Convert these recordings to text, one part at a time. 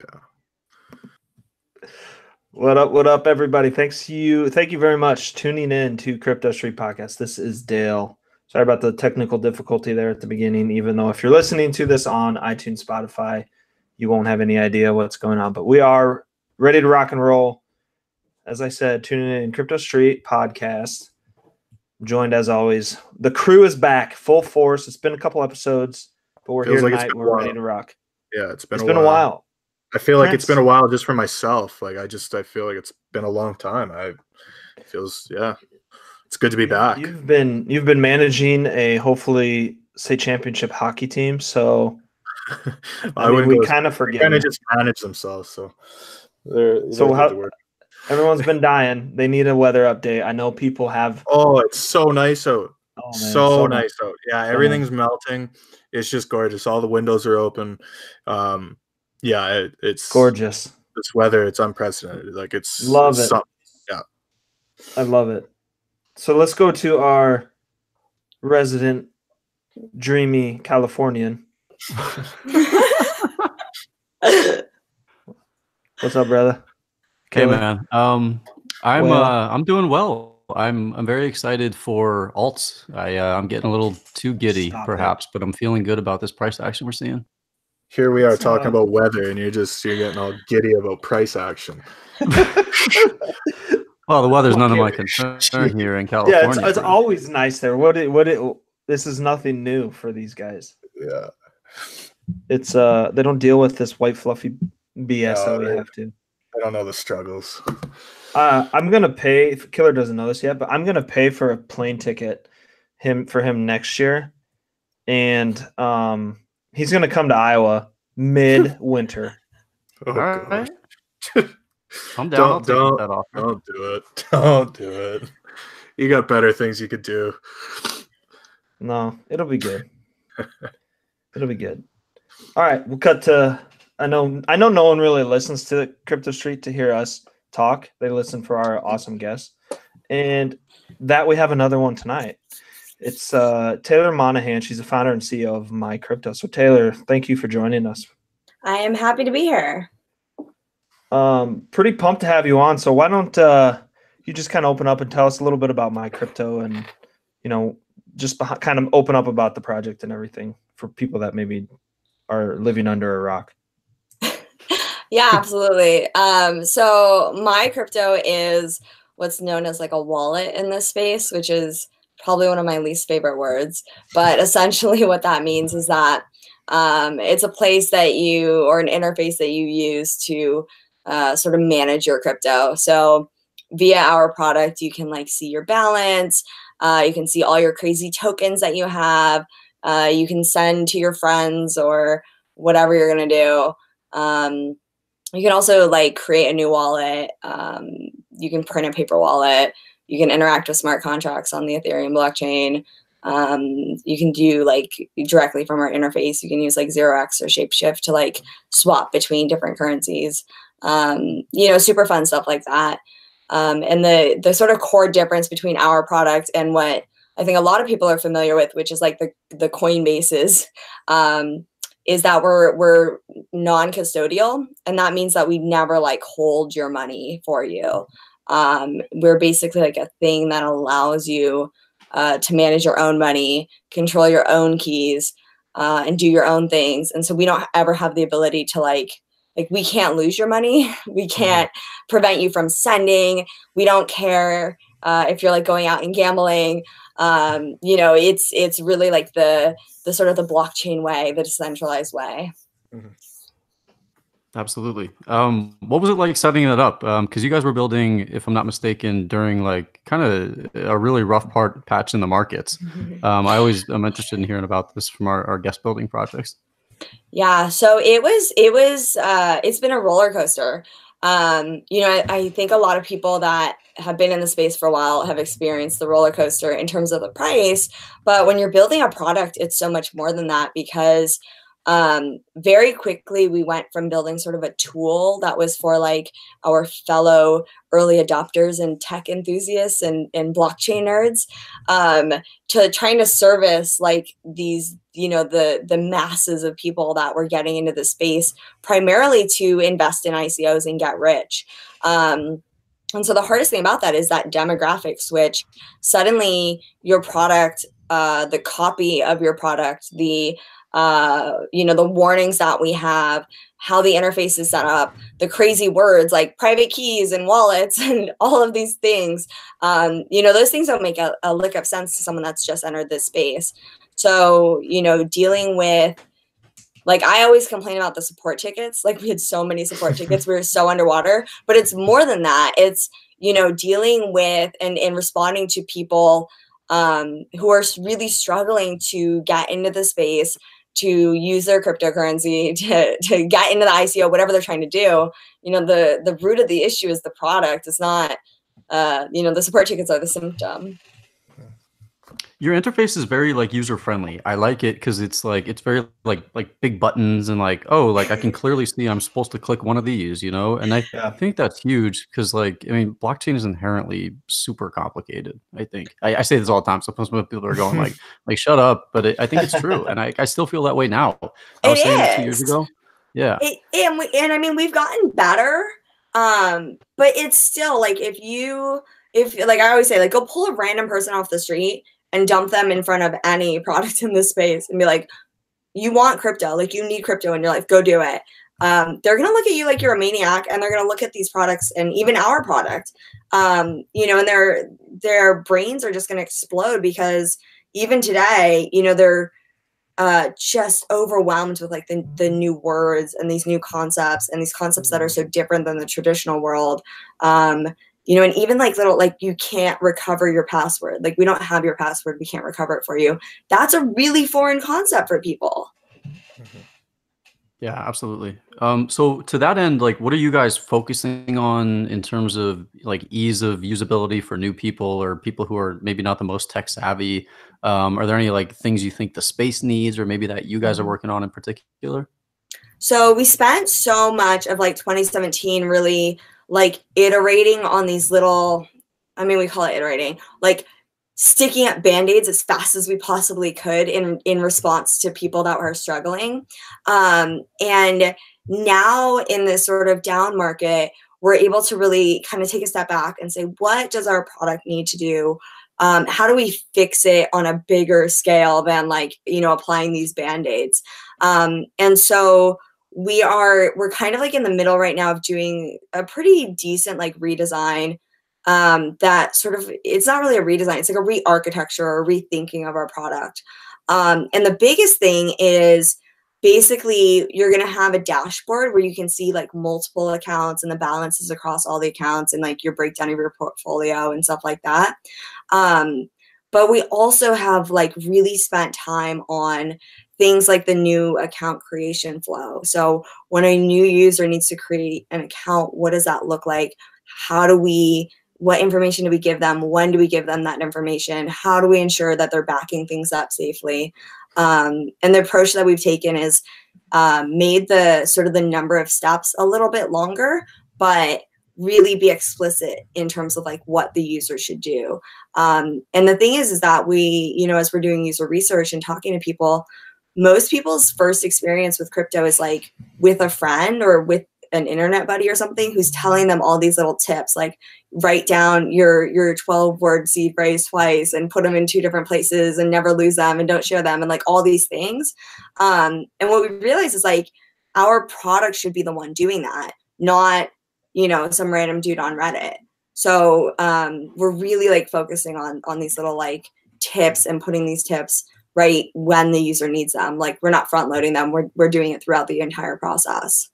Yeah. What up, everybody? Thank you very much tuning in to Crypto Street Podcast. This is Dale. Sorry about the technical difficulty there at the beginning, even though if you're listening to this on iTunes, Spotify, you won't have any idea what's going on. But we are ready to rock and roll. As I said, tuning in Crypto Street Podcast. I'm joined as always. The crew is back, full force. It's been a couple episodes, but we're Feels here like tonight. We're ready to rock. Yeah, it's been a while. I feel like it's been a while just for myself. Like I feel like it's been a long time. It's good to be back. You've been managing a hopefully state championship hockey team, so we kind of forget. Kind of just manage themselves, so everyone's been dying. They need a weather update. I know people have. Oh, it's so nice out. Oh, man, so nice out. Yeah, everything's melting. It's just gorgeous. All the windows are open. Yeah, it's gorgeous. This weather, it's unprecedented. Like it's love it. Yeah, I love it. So let's go to our resident dreamy Californian. What's up, brother? Hey, man. I'm doing well. I'm very excited for alts. I'm getting a little too giddy, perhaps, but I'm feeling good about this price action we're seeing. Here we are talking about weather, and you're getting all giddy about price action. Well, the weather's none of my concern here in California. Yeah, it's always nice there. This is nothing new for these guys. Yeah, it's they don't deal with this white fluffy BS that we have to. I don't know the struggles. I'm gonna pay. Killer doesn't know this yet, but I'm gonna pay for a plane ticket for him next year, and he's gonna come to Iowa mid-winter. Oh, all right. I'm down. Don't do it. Don't do it. You got better things you could do. No, it'll be good. It'll be good. All right, we'll cut to. I know no one really listens to the Crypto Street to hear us talk. They listen for our awesome guests, and that we have another one tonight. It's Taylor Monahan. She's the founder and CEO of My Crypto. So Taylor, thank you for joining us. I am happy to be here. Pretty pumped to have you on. So why don't you just kind of open up and tell us a little bit about My Crypto and, just kind of open up about the project and everything for people that maybe are living under a rock. Yeah, absolutely. So My Crypto is what's known as like a wallet in this space, which is probably one of my least favorite words. But essentially what that means is that it's a place that or an interface that you use to sort of manage your crypto. So via our product, you can like see your balance. You can see all your crazy tokens that you have. You can send to your friends or whatever you're going to do. You can also like create a new wallet. You can print a paper wallet. You can interact with smart contracts on the Ethereum blockchain. You can do like directly from our interface. You can use like 0x or Shapeshift to like swap between different currencies. Super fun stuff like that. And the sort of core difference between our product and what I think a lot of people are familiar with, which is like the Coinbases, is that we're non-custodial, and that means that we never like hold your money for you. We're basically like a thing that allows you to manage your own money, control your own keys, and do your own things. And so we don't ever have the ability to like we can't lose your money. We can't prevent you from sending. We don't care if you're like going out and gambling. It's really like the sort of the blockchain way, the decentralized way. Mm-hmm. Absolutely. What was it like setting it up? Because you guys were building, if I'm not mistaken, during like kind of a really rough patch in the markets. I'm interested in hearing about this from our guest building projects. Yeah, so it's been a roller coaster. I think a lot of people that have been in the space for a while have experienced the roller coaster in terms of the price. But when you're building a product, it's so much more than that, because very quickly we went from building sort of a tool that was for like our fellow early adopters and tech enthusiasts and blockchain nerds, to trying to service like these, you know, the masses of people that were getting into the space primarily to invest in ICOs and get rich. And so the hardest thing about that is that demographic switch. Suddenly your product, the copy of your product, the you know, the warnings that we have, how the interface is set up, the crazy words like private keys and wallets and all of these things, you know, those things don't make a lick of sense to someone that's just entered this space. So, you know, dealing with, like, I always complain about the support tickets. Like, we had so many support tickets. We were so underwater. But it's more than that. It's, you know, dealing with and responding to people who are really struggling to get into the space, to use their cryptocurrency, to get into the ICO, whatever they're trying to do. You know, the root of the issue is the product. It's not, you know, the support tickets are the symptom. Your interface is very like user friendly. I like it because it's like it's very like big buttons and like, oh, like I can clearly see I'm supposed to click one of these, you know. And I think that's huge because, like, I mean, blockchain is inherently super complicated. I think I say this all the time. Sometimes people are going like shut up, but I think it's true, and I still feel that way now. I was saying it 2 years ago. Yeah, and I mean, we've gotten better, but it's still like if like I always say, like, go pull a random person off the street and dump them in front of any product in this space and be like, you want crypto, like you need crypto in your life, go do it. They're going to look at you like you're a maniac, and they're going to look at these products and even our product, you know, and their brains are just going to explode because even today, you know, they're just overwhelmed with like the new words and these new concepts and these concepts that are so different than the traditional world. You know, and even like little, like, you can't recover your password. Like, we don't have your password. We can't recover it for you. That's a really foreign concept for people. Yeah, absolutely. So to that end, like, what are you guys focusing on in terms of like ease of usability for new people or people who are maybe not the most tech savvy? Are there any like things you think the space needs, or maybe that you guys are working on in particular? So we spent so much of like 2017 really like iterating on these little, I mean, we call it iterating, like sticking up band-aids as fast as we possibly could in response to people that were struggling. And now in this sort of down market, we're able to really kind of take a step back and say, what does our product need to do? How do we fix it on a bigger scale than like, you know, applying these band-aids? And so we're kind of like in the middle right now of doing a pretty decent like redesign, that sort of, it's not really a redesign, it's like a re-architecture or rethinking of our product. And the biggest thing is basically you're going to have a dashboard where you can see like multiple accounts and the balances across all the accounts and like your breakdown of your portfolio and stuff like that. But we also have like really spent time on things like the new account creation flow. So when a new user needs to create an account, what does that look like? What information do we give them? When do we give them that information? How do we ensure that they're backing things up safely? And the approach that we've taken is made the sort of the number of steps a little bit longer, but really be explicit in terms of like what the user should do. And the thing is that we, you know, as we're doing user research and talking to people, most people's first experience with crypto is like with a friend or with an internet buddy or something who's telling them all these little tips, like write down your 12-word seed phrase twice and put them in 2 different places and never lose them and don't share them and like all these things. And what we realize is like our product should be the one doing that, not, you know, some random dude on Reddit. So we're really like focusing on these little like tips and putting these tips right when the user needs them. Like we're not front loading them. We're doing it throughout the entire process.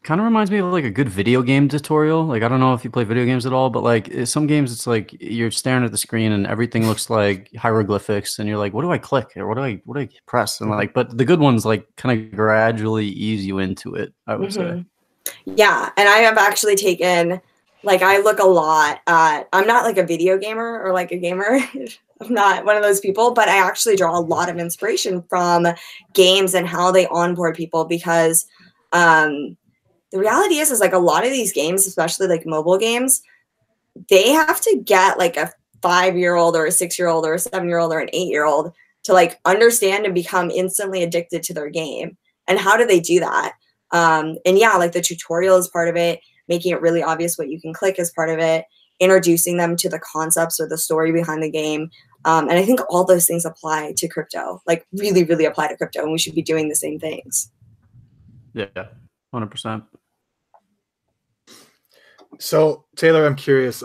Kind of reminds me of like a good video game tutorial. Like, I don't know if you play video games at all, but like some games, it's like you're staring at the screen and everything looks like hieroglyphics, and you're like, what do I click or what do I press? And like, but the good ones like kind of gradually ease you into it, I would say. Yeah, and I have actually taken like I look a lot at, I'm not like a video gamer or like a gamer. I'm not one of those people, but I actually draw a lot of inspiration from games and how they onboard people, because the reality is like a lot of these games, especially like mobile games, they have to get like a 5-year-old or a 6-year-old or a 7-year-old or an 8-year-old to like understand and become instantly addicted to their game. And how do they do that? And yeah, like the tutorial is part of it, making it really obvious what you can click is part of it, introducing them to the concepts or the story behind the game. And I think all those things apply to crypto, like really, really apply to crypto, and we should be doing the same things. Yeah, 100%. So Taylor, I'm curious.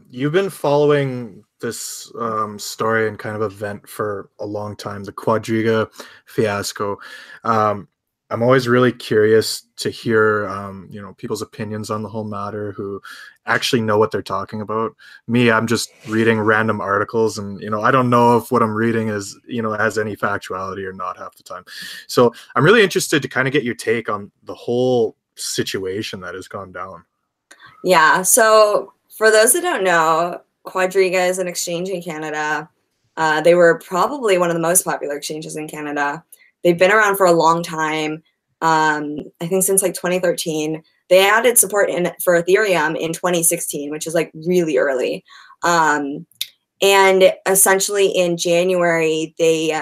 You've been following this story and kind of event for a long time, the Quadriga fiasco. I'm always really curious to hear, you know, people's opinions on the whole matter who actually know what they're talking about. Me, I'm just reading random articles, and, you know, I don't know if what I'm reading is, you know, has any factuality or not half the time. So I'm really interested to kind of get your take on the whole situation that has gone down. Yeah. So for those that don't know, Quadriga is an exchange in Canada. They were probably one of the most popular exchanges in Canada. They've been around for a long time. I think since like 2013. They added support for Ethereum in 2016, which is like really early. And essentially in January, they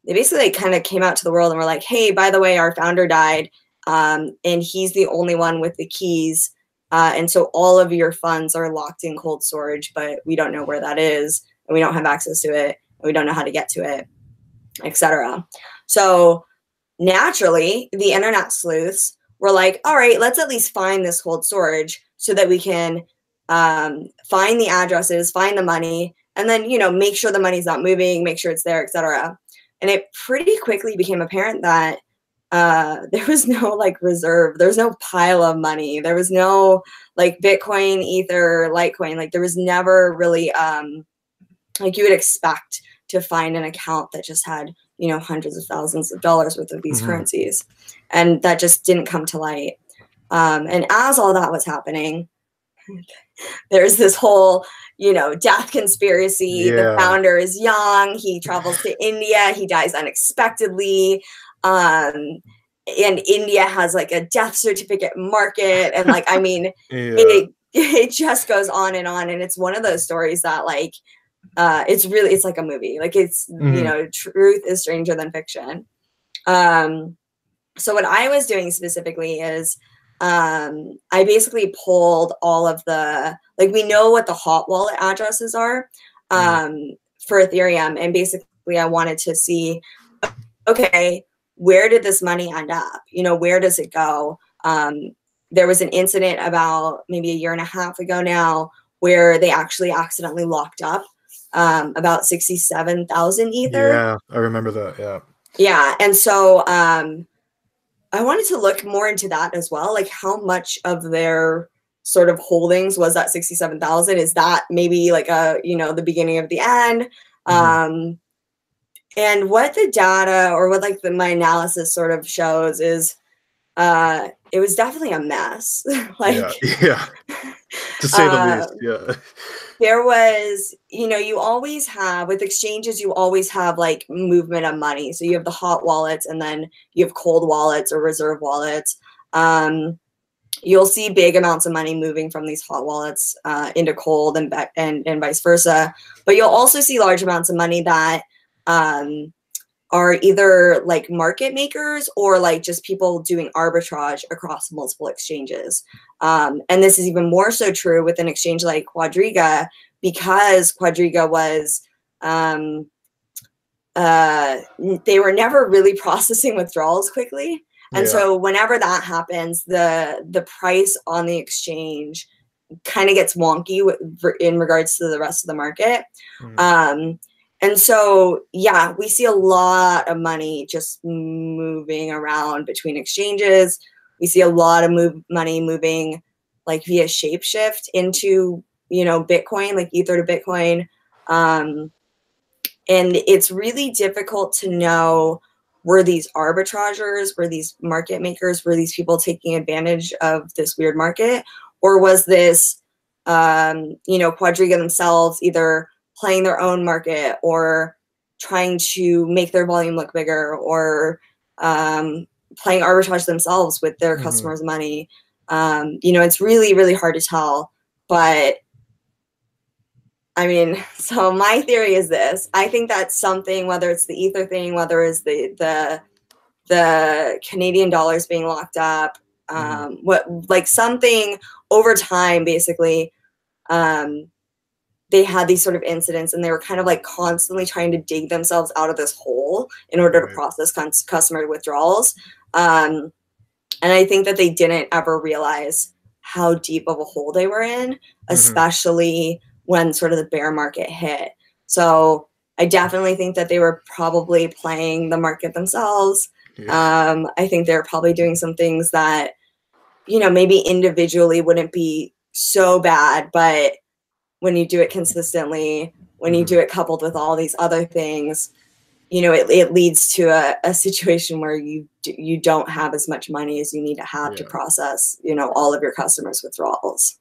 basically kind of came out to the world and were like, hey, by the way, our founder died, and he's the only one with the keys. And so all of your funds are locked in cold storage, but we don't know where that is, and we don't have access to it, and we don't know how to get to it, etc. So naturally, the internet sleuths were like, all right, let's at least find this cold storage so that we can find the addresses, find the money, and then, you know, make sure the money's not moving, make sure it's there, etc. And it pretty quickly became apparent that there was no like reserve, there was no pile of money, there was no like Bitcoin, Ether, Litecoin, like there was never really like you would expect to find an account that just had, you know, hundreds of thousands of dollars worth of these currencies. And that just didn't come to light. And as all that was happening, there's this whole, you know, death conspiracy. Yeah. The founder is young. He travels to India. He dies unexpectedly. And India has like a death certificate market. And like, I mean, Yeah. it just goes on. And it's one of those stories that like, it's like a movie. Like it's, you know, truth is stranger than fiction. So what I was doing specifically is, I basically pulled all of the, like, we know what the hot wallet addresses are, for Ethereum. And basically I wanted to see, okay, where did this money end up? You know, where does it go? There was an incident about maybe 1.5 years ago now where they actually accidentally locked up about 67,000 Ether. Yeah, I remember that. Yeah. Yeah. And so I wanted to look more into that as well. Like how much of their sort of holdings was that 67,000? Is that maybe like a, you know, the beginning of the end? And what the data or what like my analysis sort of shows is it was definitely a mess. Like, yeah. To say the least. Yeah. There was, you know, you always have with exchanges, you always have like movement of money. So you have the hot wallets and then you have cold wallets or reserve wallets. You'll see big amounts of money moving from these hot wallets into cold and vice versa. But you'll also see large amounts of money that are either like market makers or like just people doing arbitrage across multiple exchanges. And this is even more so true with an exchange like Quadriga, because Quadriga was, they were never really processing withdrawals quickly. And so whenever that happens, the price on the exchange kind of gets wonky in regards to the rest of the market. And so, yeah, we see a lot of money just moving around between exchanges. We see a lot of money moving like via Shapeshift into, you know, Bitcoin, like Ether to Bitcoin. And it's really difficult to know, were these arbitrageurs, were these market makers, were these people taking advantage of this weird market? Or was this Quadriga themselves either playing their own market or trying to make their volume look bigger, or playing arbitrage themselves with their customers' money. It's really, really hard to tell. But I mean, so my theory is this. I think that something, whether it's the Ether thing, whether it's the Canadian dollars being locked up, something over time, basically, they had these sort of incidents, and they were kind of like constantly trying to dig themselves out of this hole in order to process customer withdrawals. And I think that they didn't ever realize how deep of a hole they were in, especially when sort of the bear market hit. So I definitely think that they were probably playing the market themselves. Yeah. I think they're probably doing some things that, maybe individually wouldn't be so bad, but when you do it consistently, when you do it coupled with all these other things, it leads to a situation where you don't have as much money as you need to have to process, all of your customers' withdrawals.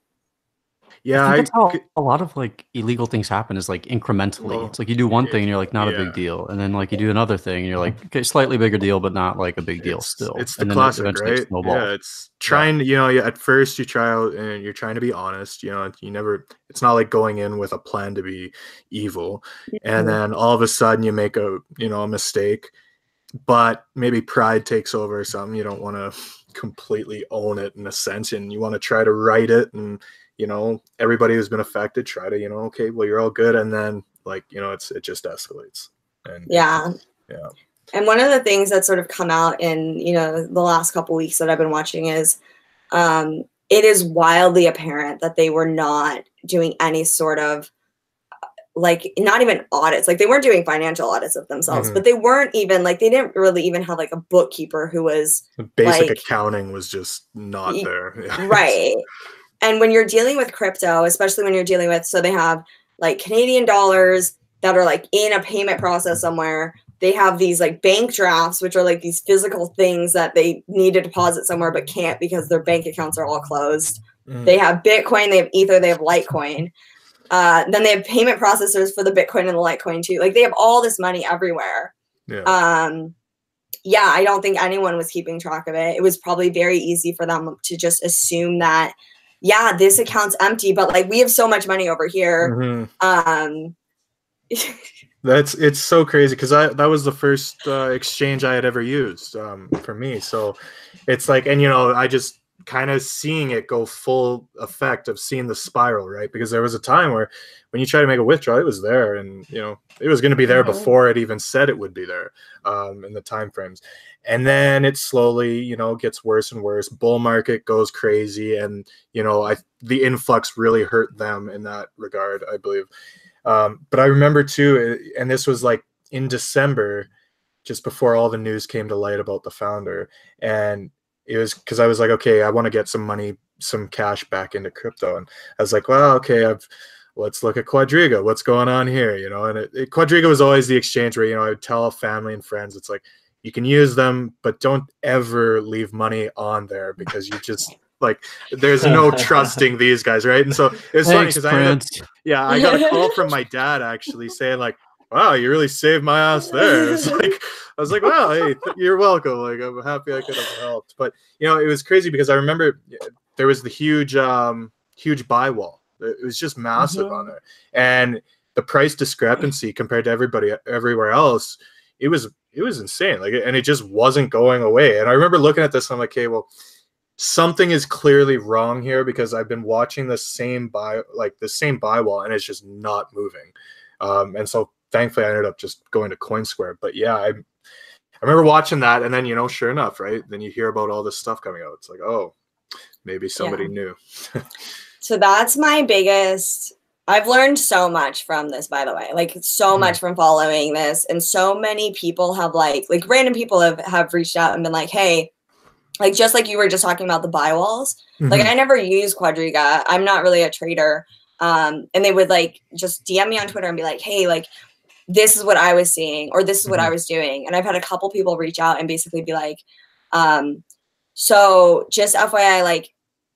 Yeah, I think that's how a lot of like illegal things happen, is like incrementally. It's like you do one thing and you're like, not a big deal, and then like you do another thing and you're like, okay, slightly bigger deal, but not like a big deal still. It's the and then classic, eventually right? Yeah, it's trying. At first you try out and you're trying to be honest. You never. It's not like going in with a plan to be evil, and then all of a sudden you make a mistake, but maybe pride takes over or something. You don't want to completely own it in a sense, and you want to try to right it, and everybody who's been affected try to, okay, well, you're all good. And then it just escalates. And yeah. And one of the things that's sort of come out in, the last couple of weeks that I've been watching is it is wildly apparent that they were not doing any sort of not even audits. Like they weren't doing financial audits of themselves, but they weren't even they didn't really even have like a bookkeeper who was basic accounting was just not there. Right. And when you're dealing with crypto, especially when you're dealing with, so they have like Canadian dollars that are like in a payment process somewhere. They have these like bank drafts, which are like these physical things that they need to deposit somewhere but can't because their bank accounts are all closed. They have Bitcoin, they have Ether, they have Litecoin. Then they have payment processors for the Bitcoin and the Litecoin too. Like they have all this money everywhere. Yeah. I don't think anyone was keeping track of it. It was probably very easy for them to just assume that, yeah, this account's empty, but like we have so much money over here. It's so crazy because that was the first exchange I had ever used for me. So it's like, and I just kind of seeing it go full effect of seeing the spiral, right? Because there was a time where when you try to make a withdrawal, it was there, and it was going to be there before it even said it would be there in the time frames. And then it slowly, gets worse and worse. Bull market goes crazy, and the influx really hurt them in that regard, I believe. But I remember too, and this was like in December, just before all the news came to light about the founder, and it was because I was like, okay, I want to get some money, some cash back into crypto, and I was like, well, okay, let's look at Quadriga. What's going on here? And Quadriga was always the exchange where I would tell family and friends, it's like, you can use them, but don't ever leave money on there because you just there's no trusting these guys, right? And so it's funny because I got a call from my dad actually saying like, wow, you really saved my ass there. It's like, I was like, wow, hey, you're welcome. Like, I'm happy I could have helped. But it was crazy because I remember there was the huge buy wall. It was just massive on there, and the price discrepancy compared to everybody everywhere else, it was insane. And it just wasn't going away. And I remember looking at this and I'm like, okay, well, something is clearly wrong here because I've been watching the same buy wall and it's just not moving. And so thankfully I ended up just going to CoinSquare. But yeah, I remember watching that, and then sure enough, right, then you hear about all this stuff coming out. It's like, oh, maybe somebody knew. So that's my biggest. I've learned so much from this, by the way, so much from following this, and so many people have random people have reached out and been like, hey, just like you were just talking about the buy walls, I never use Quadriga. I'm not really a trader. And they would just DM me on Twitter and be like, hey, this is what I was seeing, or this is what I was doing. And I've had a couple people reach out and basically be like, so just FYI,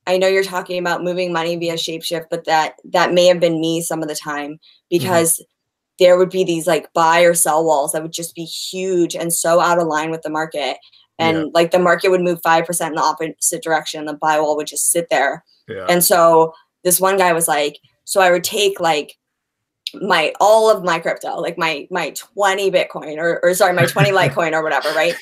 I know you're talking about moving money via shapeshift, but that may have been me some of the time, because there would be these like buy or sell walls that would just be huge and so out of line with the market. And like the market would move 5% in the opposite direction. The buy wall would just sit there. Yeah. And so this one guy was like, so I would take like all of my crypto, like my 20 Bitcoin or sorry, my 20 Litecoin or whatever, right?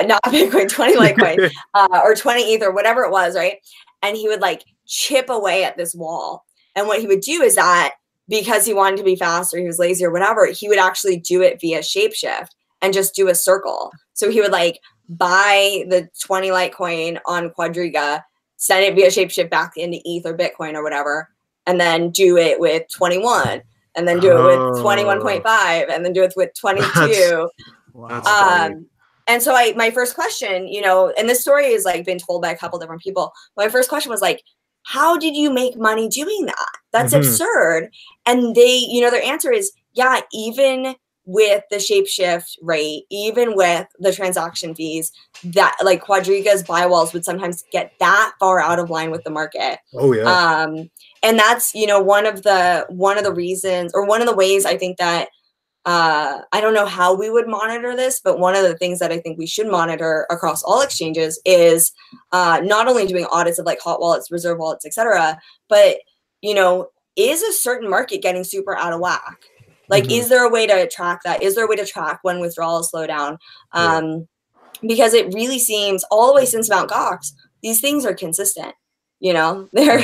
Not Bitcoin, 20 Litecoin or 20 Ether, whatever it was, right? And he would like chip away at this wall. And what he would do is that because he wanted to be faster, he was lazy or whatever, he would actually do it via shapeshift and just do a circle. So he would like buy the 20 Litecoin on Quadriga, send it via shapeshift back into ETH or Bitcoin or whatever, and then do it with 21, and then do it with 21.5, and then do it with 22. Wow. And so my first question, you know, and this story is like been told by a couple different people. My first question was like, how did you make money doing that? That's absurd. And they, you know, their answer is, yeah, even with the shapeshift rate, even with the transaction fees, that like Quadriga's buy walls would sometimes get that far out of line with the market. Oh yeah. And that's, you know, one of the reasons, or one of the ways I think that I don't know how we would monitor this, but one of the things that I think we should monitor across all exchanges is not only doing audits of like hot wallets, reserve wallets, etc., but, you know, is a certain market getting super out of whack? Like, is there a way to track that? Is there a way to track when withdrawals slow down? Because it really seems all the way since Mt. Gox, these things are consistent. You know, they're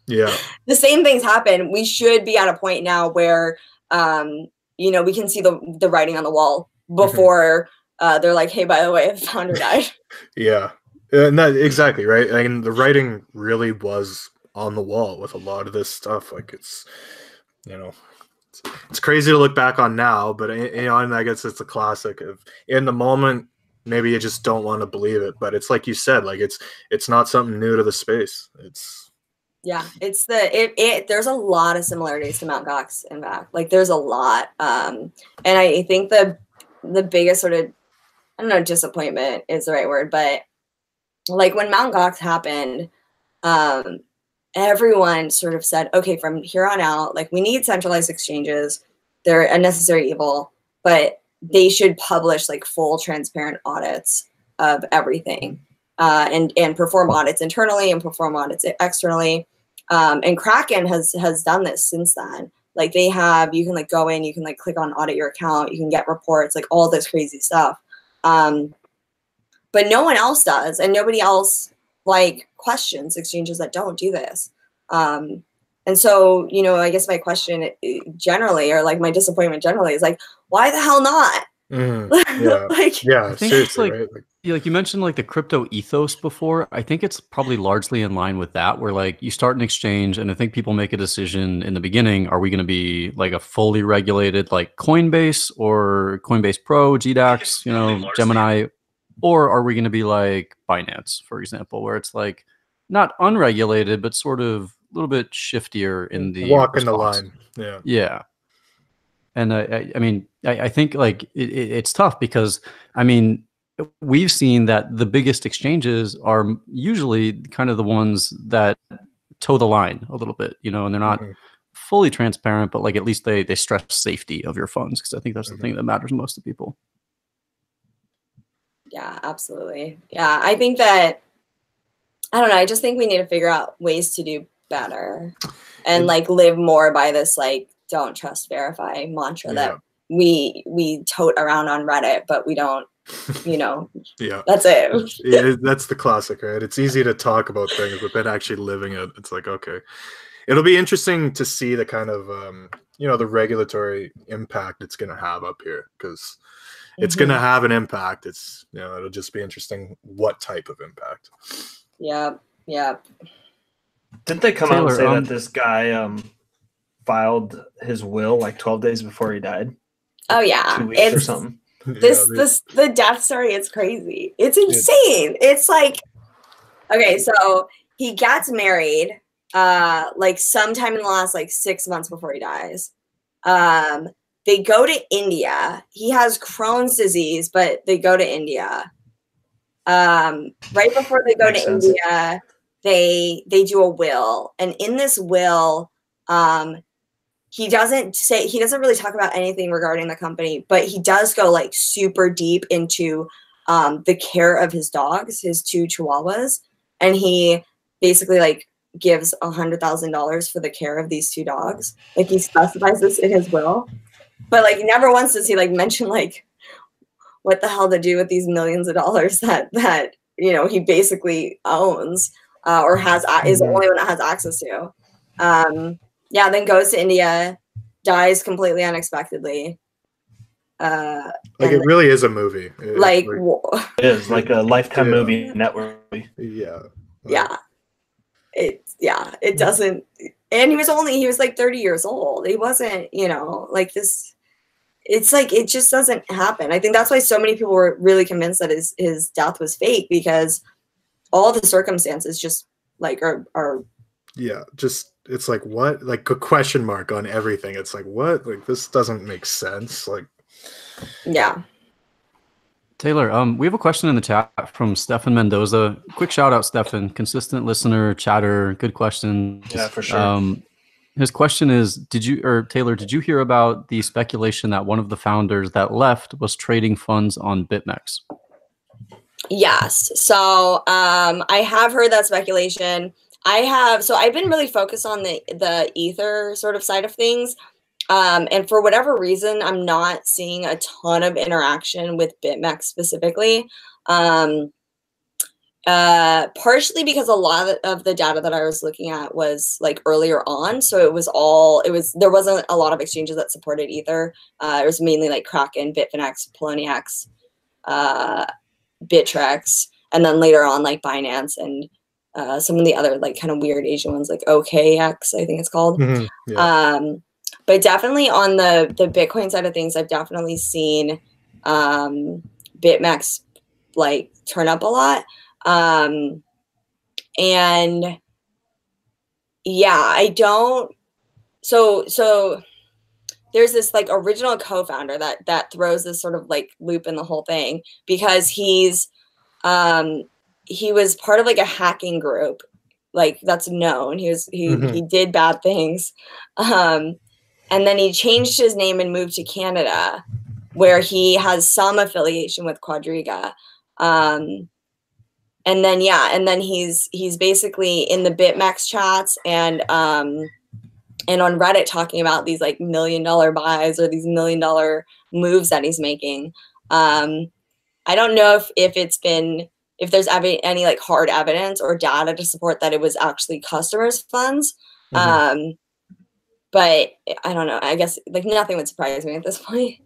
the same things happen. We should be at a point now where, you know, we can see the writing on the wall before they're like, hey, by the way, the founder died. And that exactly right. I mean, the writing really was on the wall with a lot of this stuff. Like, it's, you know, it's crazy to look back on now, but you know, and I guess it's a classic of in the moment, maybe you just don't want to believe it, but it's like you said, like it's not something new to the space. It's there's a lot of similarities to Mt. Gox in fact. Like there's a lot. And I think the biggest sort of, I don't know, disappointment is the right word, but like when Mt. Gox happened, everyone sort of said, okay, from here on out, like we need centralized exchanges. They're a necessary evil, but they should publish like full transparent audits of everything and perform audits internally and perform audits externally. And Kraken has done this since then. Like they have, you can like go in, you can like click on audit your account, you can get reports, like all this crazy stuff. But no one else does, and nobody else like questions exchanges that don't do this. And so, you know, I guess my question generally, or like my disappointment generally, is like, why the hell not? I think it's like, right? like you mentioned, like the crypto ethos before. I think it's probably largely in line with that, where like you start an exchange, and I think people make a decision in the beginning: are we going to be like a fully regulated like Coinbase or Coinbase Pro, GDAX, you know, Gemini, or are we going to be like Binance, for example, where it's like not unregulated, but sort of a little bit shiftier in the walking the response. line. Yeah. And I mean, I think like it's tough because, I mean, we've seen that the biggest exchanges are usually kind of the ones that toe the line a little bit, you know, and they're not fully transparent, but like at least they stress safety of your funds, because I think that's the thing that matters most to people. Yeah, absolutely. Yeah, I think that, I don't know, I just think we need to figure out ways to do better and like live more by this like don't trust, verify mantra that we tote around on Reddit, but we don't, you know, that's it. That's the classic, right? It's easy to talk about things, but then actually living it, it's like, okay. It'll be interesting to see the kind of, you know, the regulatory impact it's going to have up here, because it's going to have an impact. It's, you know, it'll just be interesting what type of impact. Yeah. Didn't they come out and say that this guy filed his will like 12 days before he died? Oh yeah, 2 weeks or something. The death story is crazy. It's insane. It's like, okay, so he gets married like sometime in the last like 6 months before he dies. They go to India. He has Crohn's disease, but they go to India. Right before they go to India, they do a will, and in this will, he doesn't really talk about anything regarding the company, but he does go like super deep into the care of his dogs, his 2 Chihuahuas, and he basically like gives $100,000 for the care of these 2 dogs. Like he specifies this in his will, but like never once does he like mention like what the hell to do with these millions of dollars that you know he basically owns or is the only one that has access to. Yeah, then goes to India, dies completely unexpectedly. Like it really is a movie. It is like a Lifetime movie network movie. Yeah. Yeah. It doesn't, and he was like 30 years old. He wasn't, you know, like this. It's like it just doesn't happen. I think that's why so many people were really convinced that his death was fake, because all the circumstances just like are yeah, just it's like what, like a question mark on everything. It's like what, like this doesn't make sense. Like yeah. Taylor, we have a question in the chat from Stefan Mendoza. Quick shout out, Stefan, consistent listener, chatter, good questions. Yeah, for sure. His question is, Taylor, did you hear about the speculation that one of the founders that left was trading funds on BitMEX? Yes. So I have heard that speculation. I've been really focused on the Ether sort of side of things. And for whatever reason, I'm not seeing a ton of interaction with BitMEX specifically. Partially because a lot of the data that I was looking at was like earlier on. So there wasn't a lot of exchanges that supported Ether. It was mainly like Kraken, Bitfinex, Poloniex, Bittrex, and then later on like Binance and some of the other like kind of weird Asian ones like OKX, I think it's called. Mm-hmm. Yeah. But definitely on the Bitcoin side of things, I've definitely seen BitMEX like turn up a lot. And yeah, I don't. So there's this like original co-founder that throws this sort of like loop in the whole thing, because he was part of like a hacking group, like that's known. He did bad things. And then he changed his name and moved to Canada, where he has some affiliation with Quadriga. And then he's basically in the BitMEX chats and on Reddit talking about these like $1 million buys or these $1 million moves that he's making. I don't know if there's any like hard evidence or data to support that it was actually customers' funds. But I don't know. I guess like nothing would surprise me at this point.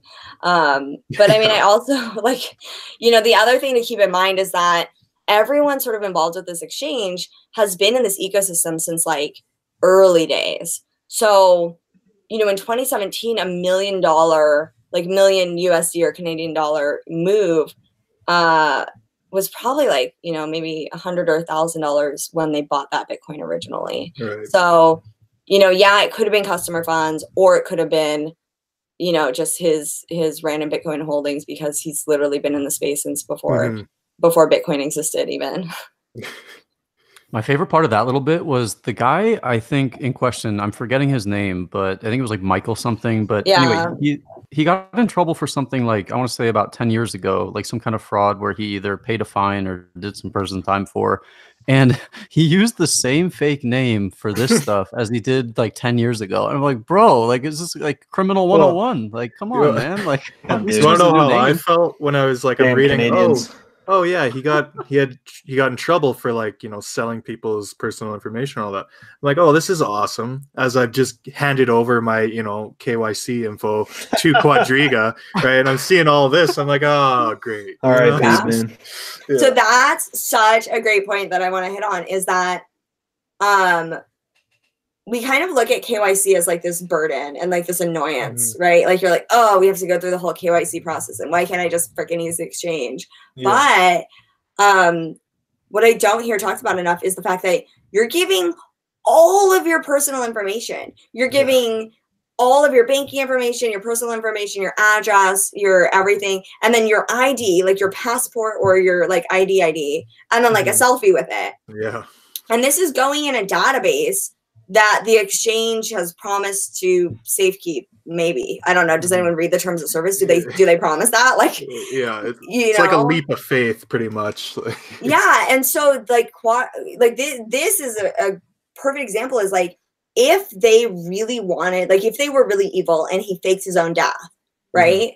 But I mean, I also like, you know, the other thing to keep in mind is that everyone sort of involved with this exchange has been in this ecosystem since like early days. So, you know, in 2017, $1 million, like million USD or Canadian dollar move was probably like, you know, maybe $100 or $1,000 when they bought that Bitcoin originally. Right. So, you know, yeah, it could have been customer funds, or it could have been, you know, just his random Bitcoin holdings, because he's literally been in the space since before Bitcoin existed even. My favorite part of that little bit was the guy, I think, in question, I'm forgetting his name, but I think it was like Michael something. But yeah. Anyway, he got in trouble for something like, I want to say about 10 years ago, like some kind of fraud where he either paid a fine or did some prison time for. And he used the same fake name for this stuff as he did like 10 years ago. And I'm like, bro, like, is this like criminal 101? Like, come on, man. Like, you want to know how I felt when I was like, I'm reading, Canadians. oh yeah, he got in trouble for like, you know, selling people's personal information, all that. I'm like, oh, this is awesome. As I've just handed over my, you know, KYC info to Quadriga, right? And I'm seeing all this. I'm like, oh, great. All right, man. Yeah. So that's such a great point that I want to hit on, is that we kind of look at KYC as like this burden and like this annoyance, right? Like you're like, oh, we have to go through the whole KYC process, and why can't I just freaking use the exchange? Yeah. But what I don't hear talked about enough is the fact that you're giving all of your personal information. You're giving all of your banking information, your personal information, your address, your everything, and then your ID, like your passport or your like ID, and then like a selfie with it. Yeah. And this is going in a database that the exchange has promised to safekeep. Maybe, I don't know. Does anyone read the terms of service? Do they promise that? Like, yeah, it's like a leap of faith, pretty much. Yeah, and so like this is a perfect example. Is like, if they really wanted, like if they were really evil and he fakes his own death, right?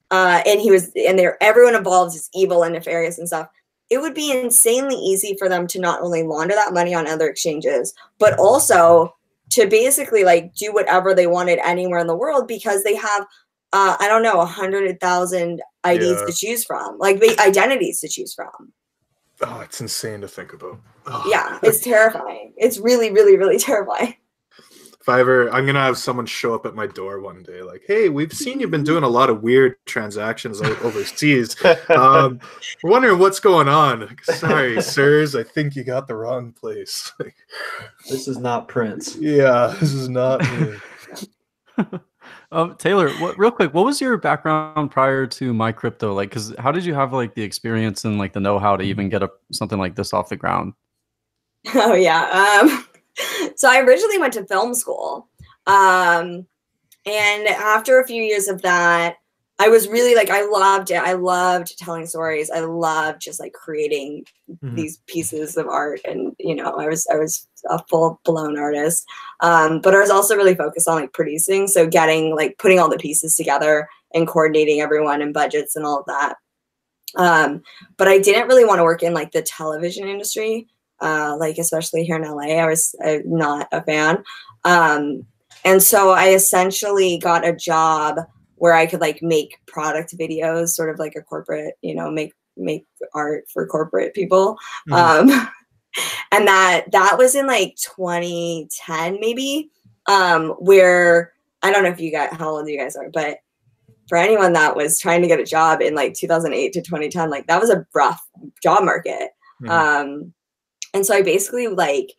And everyone involved is evil and nefarious and stuff. It would be insanely easy for them to not only launder that money on other exchanges, but also to basically like do whatever they wanted anywhere in the world, because they have, I don't know, 100,000 IDs to choose from, like identities to choose from. Oh, it's insane to think about. Oh. Yeah, it's terrifying. It's really, really, really terrifying. If I'm gonna have someone show up at my door one day, like, "Hey, we've seen you've been doing a lot of weird transactions overseas. We're wondering what's going on." Sorry, sirs, I think you got the wrong place. This is not Prince. Yeah, this is not me. Taylor, real quick, what was your background prior to My Crypto? Like, because how did you have like the experience and like the know-how to even get something like this off the ground? Oh yeah. So I originally went to film school. And after a few years of that, I was really like, I loved it. I loved telling stories. I loved just like creating these pieces of art. And, you know, I was a full blown artist. But I was also really focused on like producing. So putting all the pieces together and coordinating everyone and budgets and all of that. But I didn't really want to work in like the television industry. Like especially here in LA, I'm not a fan. And so I essentially got a job where I could like make product videos, sort of like a corporate, you know, make art for corporate people. And that was in like 2010 maybe, where I don't know if you guys, how old you guys are, but for anyone that was trying to get a job in like 2008 to 2010, like that was a rough job market. And so I basically like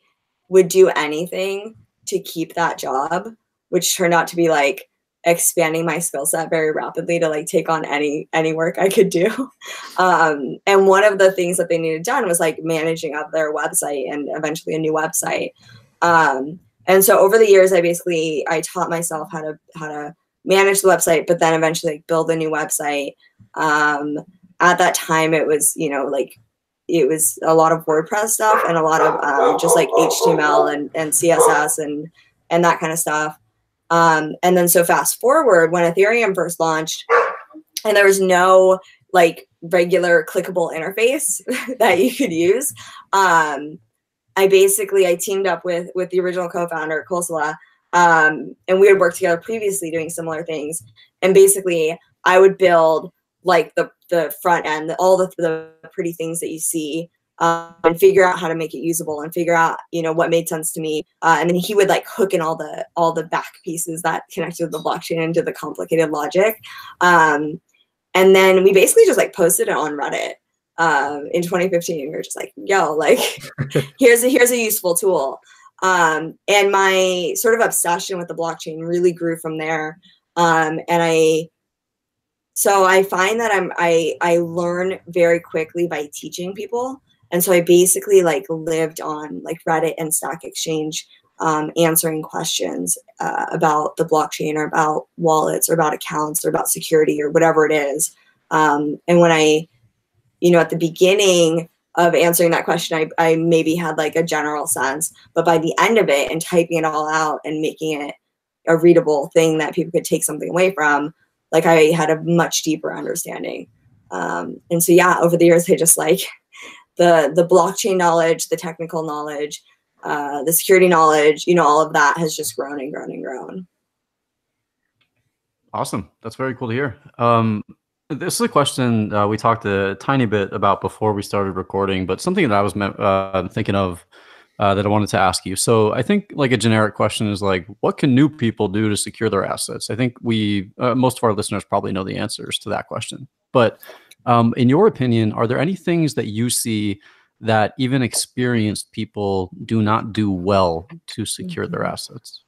would do anything to keep that job, which turned out to be like expanding my skill set very rapidly to like take on any work I could do. And one of the things that they needed done was like managing up their website and eventually a new website. And so over the years, I taught myself how to manage the website, but then eventually like build a new website. At that time, it was, you know, like it was a lot of WordPress stuff and a lot of just like HTML and CSS and that kind of stuff. And then so fast forward when Ethereum first launched and there was no like regular clickable interface that you could use. I teamed up with the original co-founder, Kosala, and we had worked together previously doing similar things. And basically I would build like the front end, all the pretty things that you see, and figure out how to make it usable and figure out, you know, what made sense to me. And then he would like hook in all the back pieces that connected the blockchain into the complicated logic. And then we basically just like posted it on Reddit in 2015. We were just like, yo, like here's a useful tool. And my sort of obsession with the blockchain really grew from there. So I find that I learn very quickly by teaching people. And so I basically like lived on like Reddit and Stack Exchange, answering questions about the blockchain or about wallets or about accounts or about security or whatever it is. And when I, you know, at the beginning of answering that question, I maybe had like a general sense, but by the end of it and typing it all out and making it a readable thing that people could take something away from, like I had a much deeper understanding. And so, yeah, over the years, I just like the blockchain knowledge, the technical knowledge, the security knowledge, you know, all of that has just grown and grown and grown. Awesome. That's very cool to hear. This is a question we talked a tiny bit about before we started recording, but something that I was thinking of that I wanted to ask you. So I think like a generic question is like, what can new people do to secure their assets? I think most of our listeners probably know the answers to that question. But in your opinion, are there any things that you see that even experienced people do not do well to secure their assets?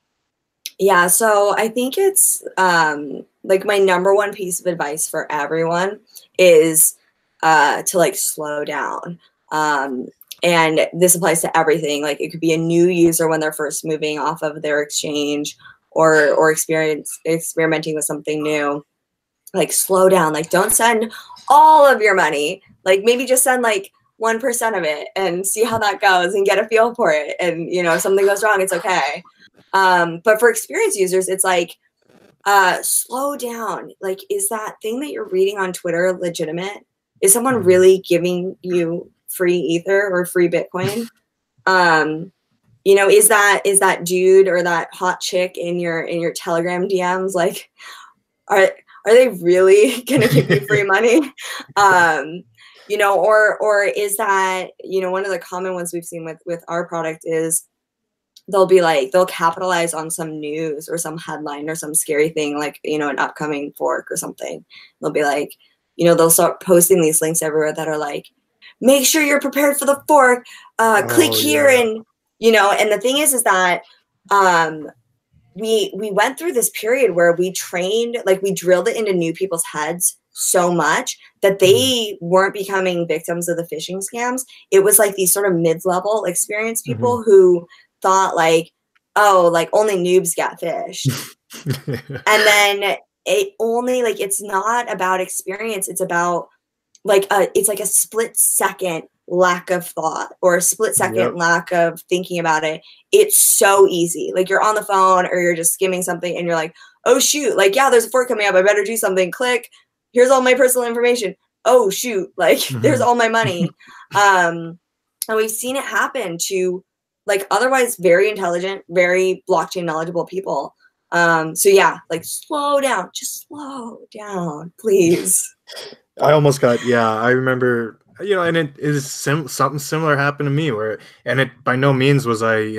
Yeah, so I think it's like my number one piece of advice for everyone is to like slow down. And this applies to everything. Like it could be a new user when they're first moving off of their exchange or experimenting with something new. Like slow down, like don't send all of your money. Like maybe just send like 1% of it and see how that goes and get a feel for it. And if something goes wrong, it's okay. But for experienced users, it's like, slow down. Like, is that thing that you're reading on Twitter legitimate? Is someone really giving you free Ether or free Bitcoin? Is that dude or that hot chick in your Telegram DMs, like, are they really gonna give you free money? Or is that, one of the common ones we've seen with our product is they'll capitalize on some news or some headline or some scary thing, like, an upcoming fork or something. They'll be like, they'll start posting these links everywhere that are like, make sure you're prepared for the fork, click here. And, and the thing is that, we went through this period where we drilled it into new people's heads so much that they weren't becoming victims of the phishing scams. It was like these sort of mid-level experienced people who thought like, oh, like only noobs get fished. And then it's not about experience. It's about it's like a split second lack of thought or a split second lack of thinking about it. It's so easy. Like you're on the phone or you're just skimming something and you're like, oh shoot, like, yeah, there's a fork coming up. I better do something. Click. Here's all my personal information. Oh shoot. Like there's all my money. And we've seen it happen to like otherwise very intelligent, very blockchain knowledgeable people. So yeah, like slow down, just slow down, please. I almost got, I remember, and it is something similar happened to me and it by no means was I,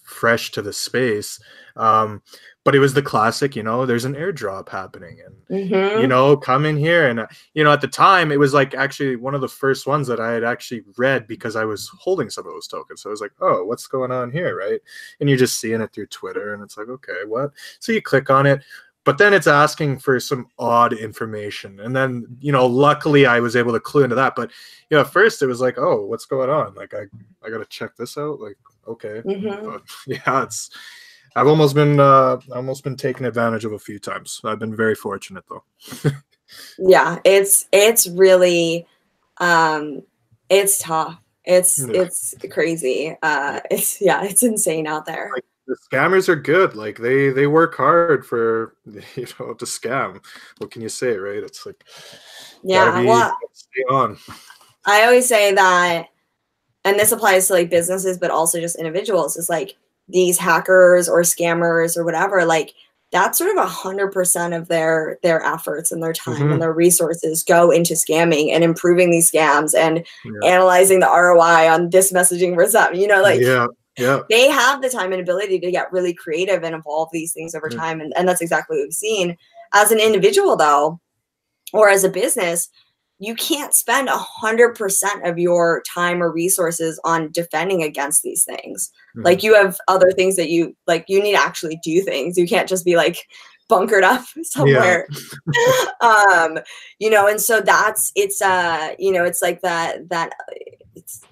fresh to the space. But it was the classic, there's an airdrop happening and, come in here. And, at the time it was like actually one of the first ones that I had actually read because I was holding some of those tokens. So I was like, oh, what's going on here? Right. And you're just seeing it through Twitter and it's like, okay, what? So you click on it. But then it's asking for some odd information. And then, luckily I was able to clue into that. But, at first it was like, oh, what's going on? Like, I got to check this out. Like, okay. But yeah, I've almost been taken advantage of a few times. I've been very fortunate though. Yeah, it's really, it's tough. It's crazy. It's insane out there. Like, the scammers are good. Like they work hard for to scam. What can you say, right? It's like stay on. I always say that, and this applies to like businesses, but also just individuals. Is like these hackers or scammers or whatever. Like that's sort of 100% of their efforts and their time and their resources go into scamming and improving these scams and analyzing the ROI on this messaging versus that. They have the time and ability to get really creative and evolve these things over time. And that's exactly what we've seen. As an individual, though, or as a business, you can't spend 100% of your time or resources on defending against these things. Like you have other things that you need to actually do things. You can't just be like bunkered up somewhere. And so it's like that it's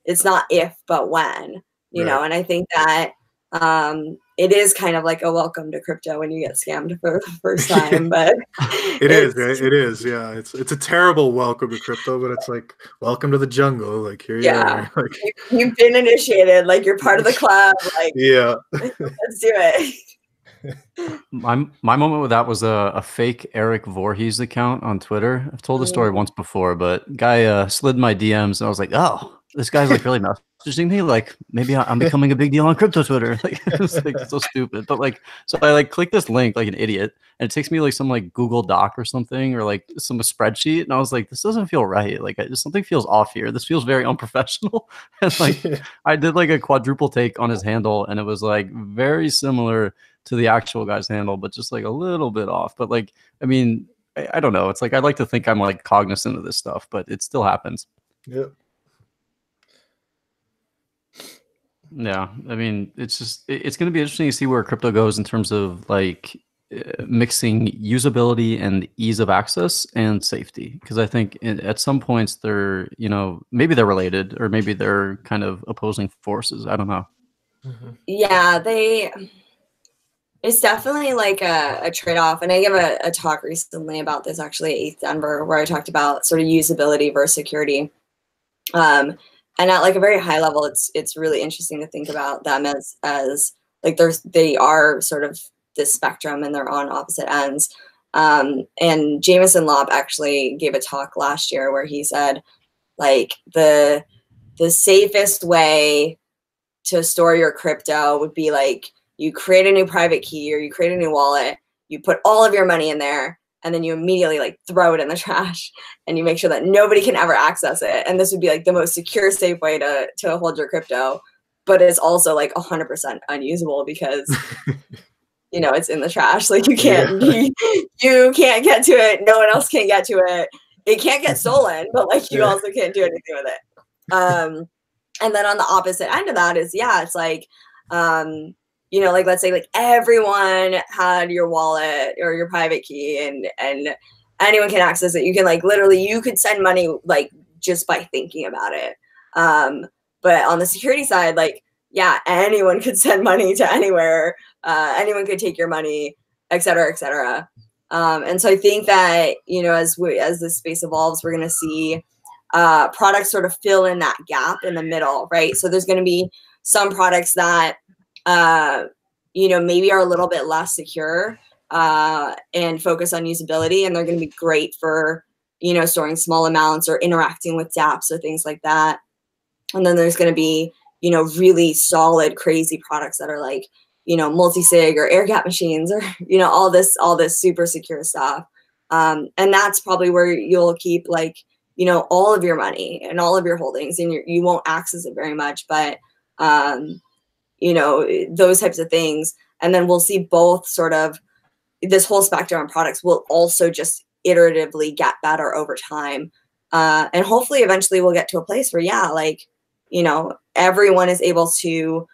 it's not if, but when, know, and I think that it is kind of like a welcome to crypto when you get scammed for the first time, but it is, right? It is. Yeah. It's a terrible welcome to crypto, but it's like, welcome to the jungle. Like here you are. Like, you've been initiated, like you're part of the club. Like, let's do it. My moment with that was a fake Eric Voorhees account on Twitter. I've told the story once before, but guy slid my DMs and I was like, oh, this guy's like really messaging me. Like maybe I'm becoming a big deal on crypto Twitter. Like it's like so stupid. But like, so I like click this link like an idiot and it takes me like some like Google Doc or something or like some spreadsheet. And I was like, this doesn't feel right. Like something feels off here. This feels very unprofessional. And like I did like a quadruple take on his handle and it was like very similar to the actual guy's handle, but just like a little bit off. But like, I mean, I don't know. It's like, I'd like to think I'm like cognizant of this stuff, but it still happens. Yeah. I mean, it's just, it's going to be interesting to see where crypto goes in terms of like, mixing usability and ease of access and safety, because I think at some points they're, you know, maybe they're related or maybe they're kind of opposing forces. I don't know. Yeah, it's definitely like a trade-off. And I gave a talk recently about this actually at 8th Denver, where I talked about sort of usability versus security. And at like a very high level, it's really interesting to think about them as like they are sort of this spectrum and they're on opposite ends. And Jameson Lopp actually gave a talk last year where he said like the safest way to store your crypto would be like you create a new private key or you create a new wallet, you put all of your money in there, and then you immediately like throw it in the trash and you make sure that nobody can ever access it. And this would be like the most secure, safe way to hold your crypto, but it's also like 100% unusable because you know it's in the trash. Like you can't you can't get to it. No one else can get to it. It can't get stolen, but like you also can't do anything with it. And then on the opposite end of that is, yeah, it's like, you know, like let's say like everyone had your wallet or your private key and anyone can access it. You can like literally, you could send money like just by thinking about it. But on the security side, like, yeah, anyone could send money to anywhere. Anyone could take your money, et cetera, et cetera. And so I think that, you know, as this space evolves, we're going to see products sort of fill in that gap in the middle, right? So there's going to be some products that, you know, maybe are a little bit less secure and focus on usability, and they're going to be great for, you know, storing small amounts or interacting with dApps or things like that. And then there's going to be, you know, really solid, crazy products that are like, you know, multi-sig or air gap machines or, you know, all this super secure stuff. And that's probably where you'll keep like, you know, all of your money and all of your holdings, and you won't access it very much, but, you know, those types of things. And then we'll see both sort of this whole spectrum of products will also just iteratively get better over time. And hopefully eventually we'll get to a place where, yeah, like, you know, everyone is able to,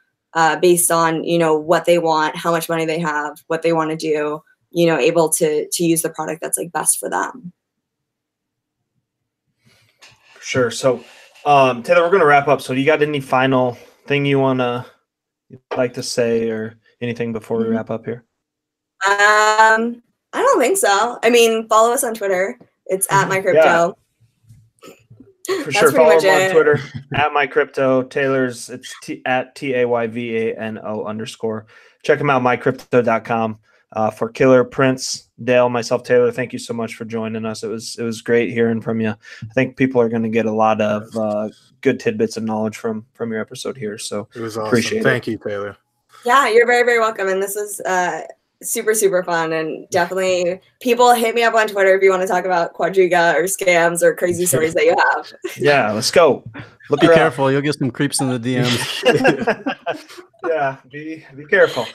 based on, you know, what they want, how much money they have, what they want to do, you know, able to use the product that's like best for them. Sure. So, Taylor, we're going to wrap up. So do you got any final thing you'd like to say or anything before we wrap up here? I don't think so. I mean, follow us on Twitter. It's at mycrypto. Yeah. For sure. Follow him on Twitter at mycrypto. Taylor's it's at TAYVANO_. Check him out, mycrypto.com. For Killer, Prince, Dale, myself, Taylor, thank you so much for joining us. It was great hearing from you. I think people are going to get a lot of good tidbits of knowledge from your episode here. So it was awesome. Appreciate Thank you, Taylor. Yeah, you're very, very welcome. And this was super, super fun. And definitely people hit me up on Twitter if you want to talk about Quadriga or scams or crazy stories that you have. Yeah, let's go. Be careful. You'll get some creeps in the DMs. Yeah, be careful.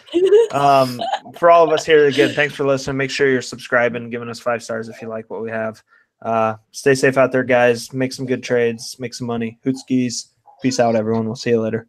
For all of us here, again, thanks for listening. Make sure you're subscribing, giving us 5 stars if you like what we have. Stay safe out there, guys. Make some good trades. Make some money. Hoot skis. Peace out, everyone. We'll see you later.